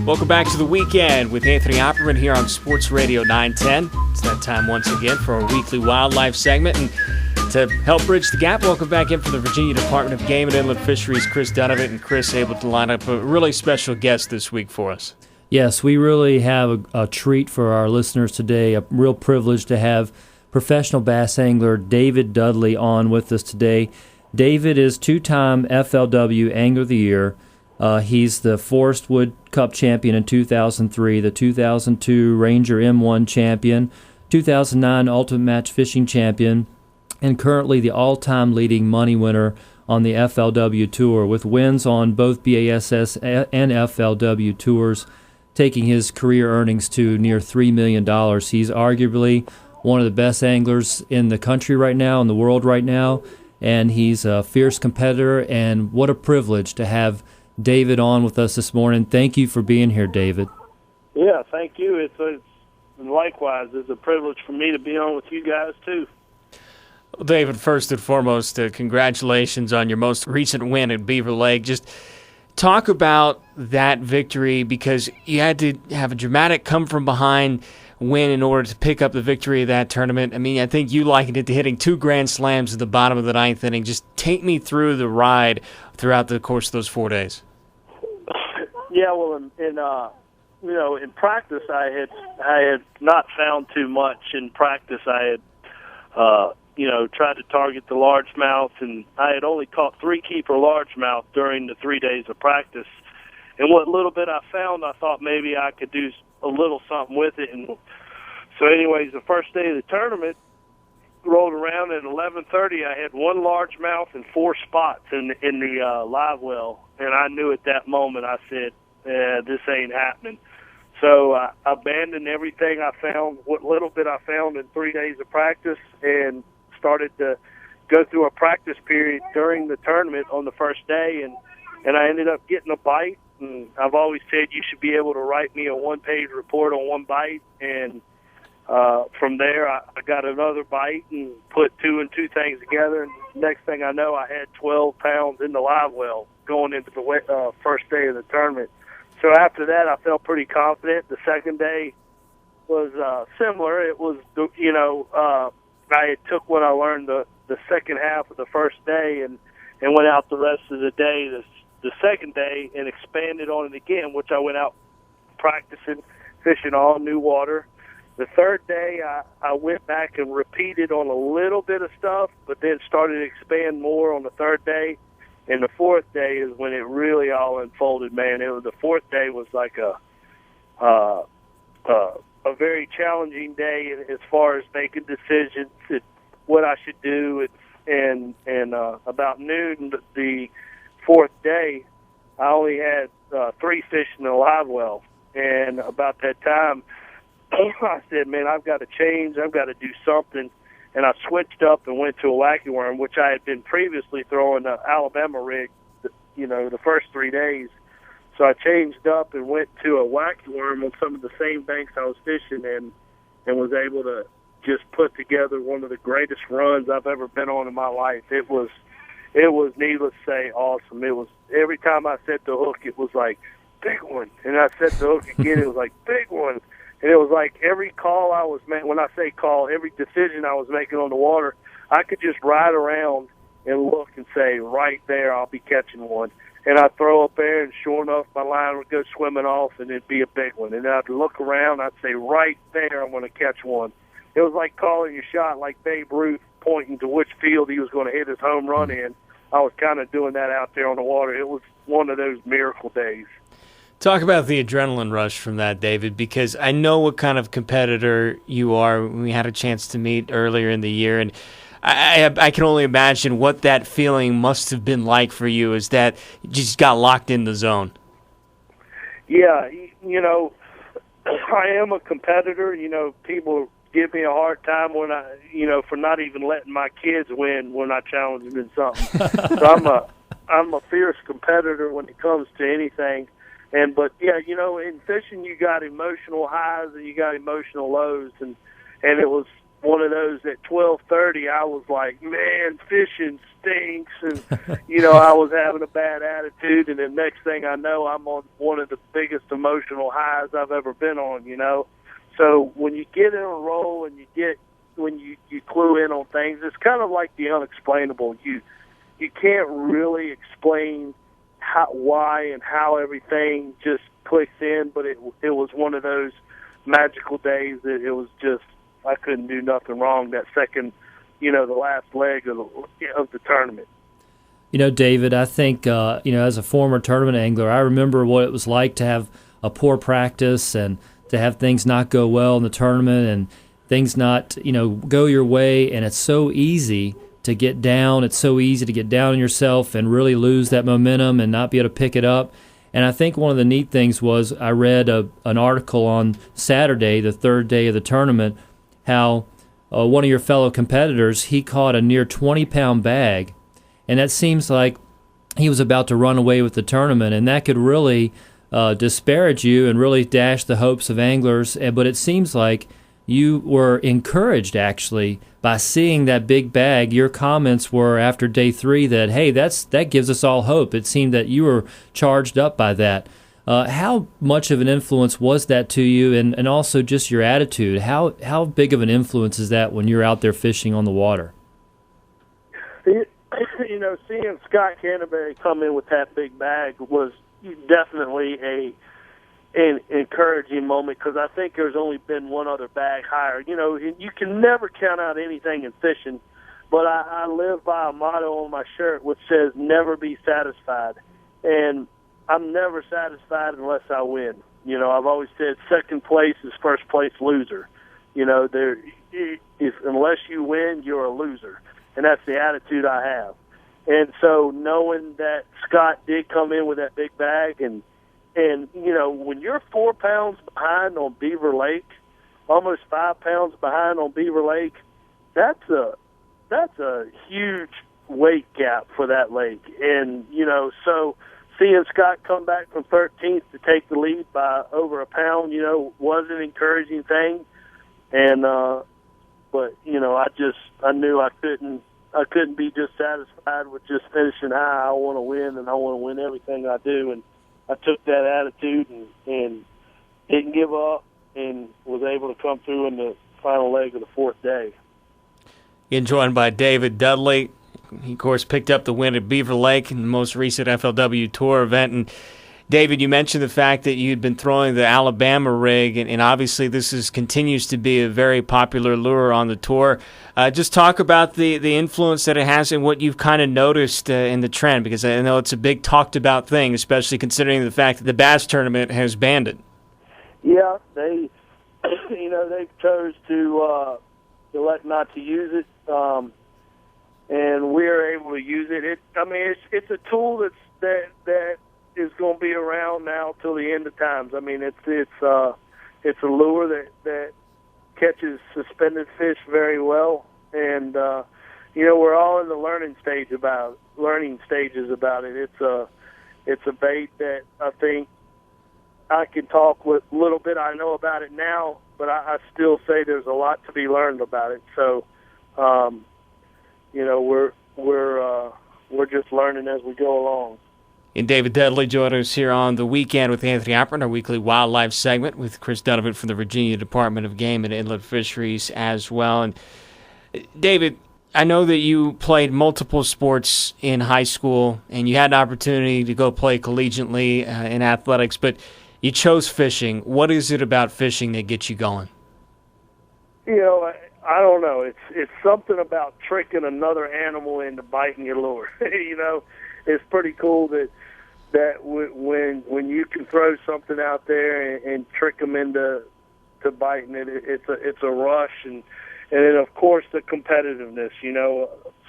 Welcome back to the weekend with Anthony Oppermann here on Sports Radio 910. It's that time once again for our weekly wildlife segment. And to help bridge the gap, welcome back in from the Virginia Department of Game and Inland Fisheries, Chris Dunnavant. And Chris able to line up a really special guest this week for us. Yes, we really have a treat for our listeners today, a real privilege to have professional bass angler David Dudley on with us today. David is two-time FLW Angler of the Year. He's the Forest Wood Cup champion in 2003, the 2002 Ranger M1 champion, 2009 Ultimate Match Fishing champion, and currently the all-time leading money winner on the FLW Tour, with wins on both BASS and FLW tours, taking his career earnings to near $3 million. He's arguably one of the best anglers in the country right now, in the world right now, and he's a fierce competitor, and what a privilege to have David on with us this morning. Thank you for being here, David. Yeah, thank you. It's likewise, it's a privilege for me to be on with you guys, too. Well, David, first and foremost, congratulations on your most recent win at Beaver Lake. Just talk about that victory, because you had to have a dramatic come-from-behind win in order to pick up the victory of that tournament. I mean, I think you likened it to hitting 2 grand slams at the bottom of the 9th inning. Just take me through the ride throughout the course of those 4 days. Yeah, well, in practice, I had not found too much. In practice, I had, tried to target the largemouth, and I had only caught 3 keeper largemouth during the 3 days of practice. And what little bit I found, I thought maybe I could do a little something with it. And so, anyways, the first day of the tournament rolled around at 11:30. I had 1 largemouth and 4 spots in the live well, and I knew at that moment. I said, "This ain't happening." So I abandoned everything I found, what little bit I found in 3 days of practice, and started to go through a practice period during the tournament on the first day, and I ended up getting a bite. And I've always said you should be able to write me a 1-page report on 1 bite, and from there I got another bite and put 2 and 2 things together, and next thing I know, I had 12 pounds in the live well going into the first day of the tournament. So after that, I felt pretty confident. The second day was similar. It was, I had took what I learned the second half of the first day and went out the rest of the day, the second day, and expanded on it again, which I went out practicing, fishing all new water. The third day, I went back and repeated on a little bit of stuff, but then started to expand more on the third day. And the fourth day is when it really all unfolded, man. The fourth day was like a very challenging day as far as making decisions, what I should do, and about noon the fourth day, I only had 3 fish in the live well, and about that time, I said, "Man, I've got to change. I've got to do something." And I switched up and went to a wacky worm, which I had been previously throwing the Alabama rig, the first 3 days. So I changed up and went to a wacky worm on some of the same banks I was fishing in, and was able to just put together one of the greatest runs I've ever been on in my life. It was needless to say awesome. It was, every time I set the hook, it was like, big one. And I set the hook again, it was like, big one. And it was like every call I was making, when I say call, every decision I was making on the water, I could just ride around and look and say, right there, I'll be catching one. And I'd throw up there, and sure enough, my line would go swimming off, and it'd be a big one. And I'd look around, I'd say, right there, I'm going to catch one. It was like calling your shot, like Babe Ruth pointing to which field he was going to hit his home run in. I was kind of doing that out there on the water. It was one of those miracle days. Talk about the adrenaline rush from that, David, because I know what kind of competitor you are. We had a chance to meet earlier in the year, and I can only imagine what that feeling must have been like for you, is that you just got locked in the zone. Yeah, I am a competitor. People give me a hard time when for not even letting my kids win when I challenge them in something. So I'm a fierce competitor when it comes to anything. But in fishing you got emotional highs and you got emotional lows, and it was one of those at 12:30. I was like, man, fishing stinks. and I was having a bad attitude, and the next thing I know, I'm on one of the biggest emotional highs I've ever been on. So when you get in a role and when you clue in on things, it's kind of like the unexplainable. You can't really explain why and how everything just clicks in, but it was one of those magical days that it was just, I couldn't do nothing wrong that second, the last leg of the tournament. David, I think, as a former tournament angler, I remember what it was like to have a poor practice and to have things not go well in the tournament and things not, go your way, and it's so easy to get down. It's so easy to get down on yourself and really lose that momentum and not be able to pick it up. And I think one of the neat things was I read an article on Saturday, the third day of the tournament, how one of your fellow competitors, he caught a near 20-pound bag, and that seems like he was about to run away with the tournament, and that could really disparage you and really dash the hopes of anglers. But it seems like you were encouraged, actually, by seeing that big bag. Your comments were after day 3 that, hey, that gives us all hope. It seemed that you were charged up by that. How much of an influence was that to you, and also just your attitude? How big of an influence is that when you're out there fishing on the water? Seeing Scott Canterbury come in with that big bag was definitely an encouraging moment, because I think there's only been one other bag higher. You can never count out anything in fishing, but I live by a motto on my shirt which says never be satisfied, and I'm never satisfied unless I win. I've always said second place is first place loser. Unless you win, you're a loser, and that's the attitude I have. And so knowing that Scott did come in with that big bag, and when you're 4 pounds behind on Beaver Lake, almost 5 pounds behind on Beaver Lake, that's a huge weight gap for that lake. And so seeing Scott come back from 13th to take the lead by over a pound, was an encouraging thing. And but I knew I couldn't be just satisfied with just finishing high. I want to win, and I want to win everything I do. And I took that attitude and didn't give up, and was able to come through in the final leg of the 4th day. Getting joined by David Dudley. He, of course, picked up the win at Beaver Lake in the most recent FLW Tour event. And David, you mentioned the fact that you'd been throwing the Alabama rig, and obviously this continues to be a very popular lure on the tour. Just talk about the influence that it has and what you've kind of noticed in the trend, because I know it's a big talked-about thing, especially considering the fact that the Bass Tournament has banned it. Yeah, they chose to elect not to use it, and we're able to use it. It's a tool that is going to be around now till the end of times. It's a lure that catches suspended fish very well, and we're all in the learning stages about it. It's a bait that I think I can talk with a little bit I know about it now, but I still say there's a lot to be learned about it. So, we're just learning as we go along. And David Dudley joined us here on The Weekend with Anthony Oppermann, our weekly wildlife segment with Chris Dunnavant from the Virginia Department of Game and Inland Fisheries as well. And David, I know that you played multiple sports in high school, and you had an opportunity to go play collegiately in athletics, but you chose fishing. What is it about fishing that gets you going? I don't know. It's something about tricking another animal into biting your lure. It's pretty cool that when you can throw something out there and trick them into biting it, it's a rush, and then of course the competitiveness.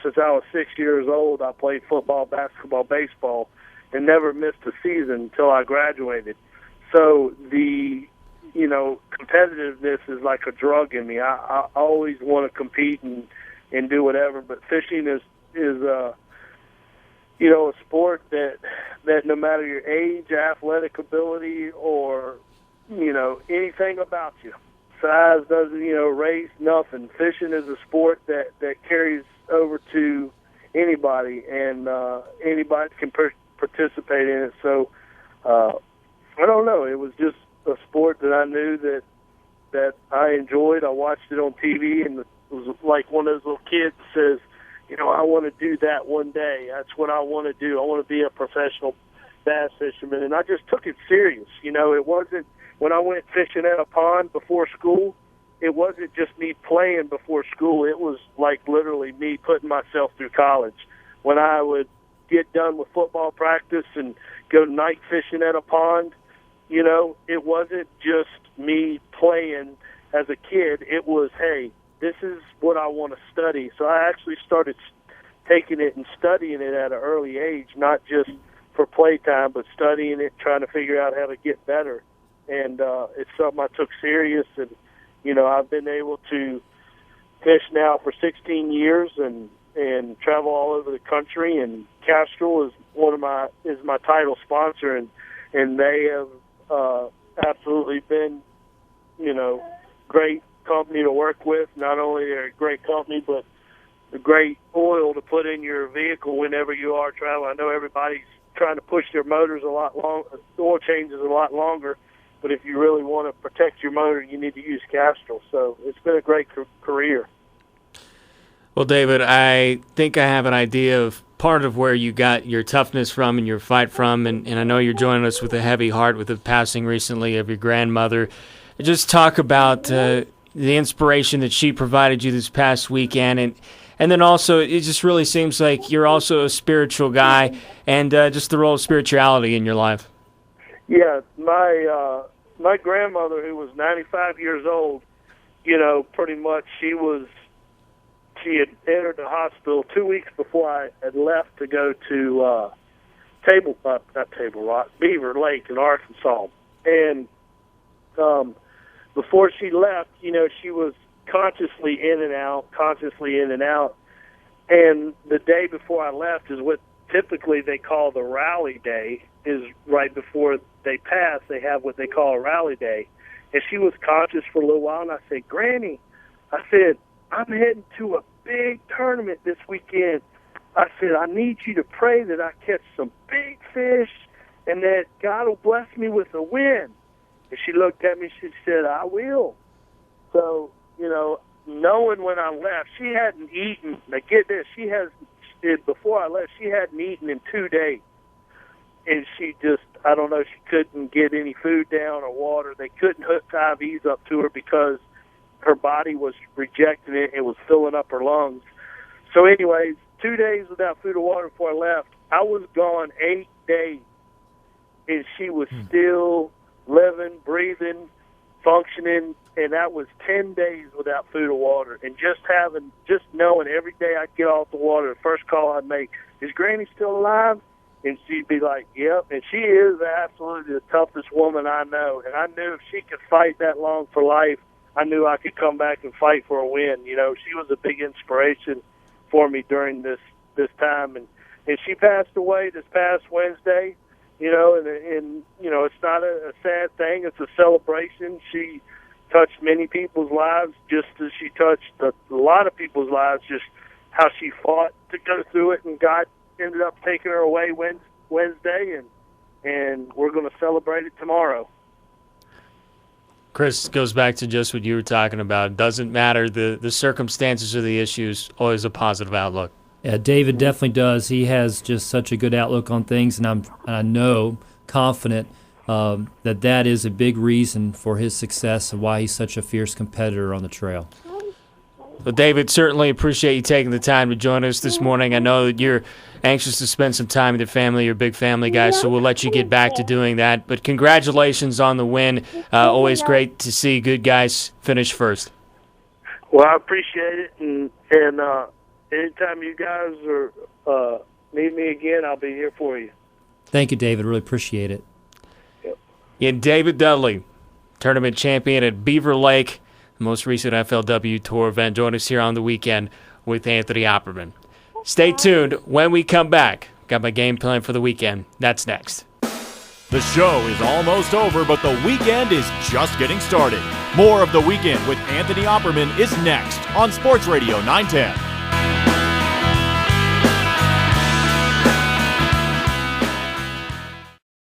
Since I was 6 years old, I played football, basketball, baseball, and never missed a season until I graduated. So the competitiveness is like a drug in me. I always want to compete and do whatever, but fishing is a sport that no matter your age, athletic ability, or anything about you, size doesn't race, nothing. Fishing is a sport that carries over to anybody, and anybody can participate in it. So I don't know. It was just a sport that I knew that I enjoyed. I watched it on TV, and it was like one of those little kids that says, I want to do that one day. That's what I want to do. I want to be a professional bass fisherman. And I just took it serious. It wasn't, when I went fishing at a pond before school, it wasn't just me playing before school. It was like literally me putting myself through college. When I would get done with football practice and go night fishing at a pond, it wasn't just me playing as a kid. It was, hey, this is what I want to study. So I actually started taking it and studying it at an early age, not just for playtime, but studying it, trying to figure out how to get better. And it's something I took serious. And, I've been able to fish now for 16 years and travel all over the country. And Castrol is my title sponsor, and they have absolutely been, great company to work with. Not only are a great company, but a great oil to put in your vehicle whenever you are traveling. I know everybody's trying to push their motors a lot long, oil changes a lot longer, but if you really want to protect your motor, you need to use Castrol. So it's been a great career. Well, David, I think I have an idea of part of where you got your toughness from and your fight from, and I know you're joining us with a heavy heart with the passing recently of your grandmother. Just talk about the inspiration that she provided you this past weekend, and then also it just really seems like you're also a spiritual guy, and just the role of spirituality in your life. Yeah, my grandmother, who was 95 years old, pretty much she had entered the hospital 2 weeks before I had left to go to Beaver Lake in Arkansas. And before she left, she was consciously in and out. And the day before I left is what typically they call the rally day, is right before they pass, they have what they call a rally day. And she was conscious for a little while, and I said, Granny, I'm heading to a big tournament this weekend. I said, I need you to pray that I catch some big fish and that God will bless me with a win. And she looked at me, she said, I will. So, knowing when I left, she hadn't eaten. Now get this, before I left, she hadn't eaten in 2 days. And she just, I don't know, she couldn't get any food down or water. They couldn't hook IVs up to her because her body was rejecting it. It was filling up her lungs. So anyways, 2 days without food or water before I left. I was gone 8 days, and she was still living, breathing, functioning, and that was 10 days without food or water. And just knowing every day I'd get off the water, the first call I'd make, is Granny still alive? And she'd be like, yep. And she is absolutely the toughest woman I know. And I knew if she could fight that long for life, I knew I could come back and fight for a win. She was a big inspiration for me during this time. And she passed away this past Wednesday, and it's not a sad thing. It's a celebration. She touched many people's lives just as she touched a lot of people's lives, just how she fought to go through it, and God ended up taking her away Wednesday, and we're going to celebrate it tomorrow. Chris, goes back to just what you were talking about. It doesn't matter the circumstances or the issues, always a positive outlook. Yeah, David definitely does. He has just such a good outlook on things, and I know, confident that is a big reason for his success and why he's such a fierce competitor on the trail. Well, David, certainly appreciate you taking the time to join us this morning. I know that you're anxious to spend some time with your family. You're a big family guy, so we'll let you get back to doing that. But congratulations on the win. Always great to see good guys finish first. Well, I appreciate it, and anytime you guys need me again, I'll be here for you. Thank you, David. Really appreciate it. Yep. And David Dudley, tournament champion at Beaver Lake, the most recent FLW Tour event. Join us here on the weekend with Anthony Oppermann. Stay tuned. When we come back, got my game plan for the weekend. That's next. The show is almost over, but the weekend is just getting started. More of The Weekend with Anthony Oppermann is next on Sports Radio 910.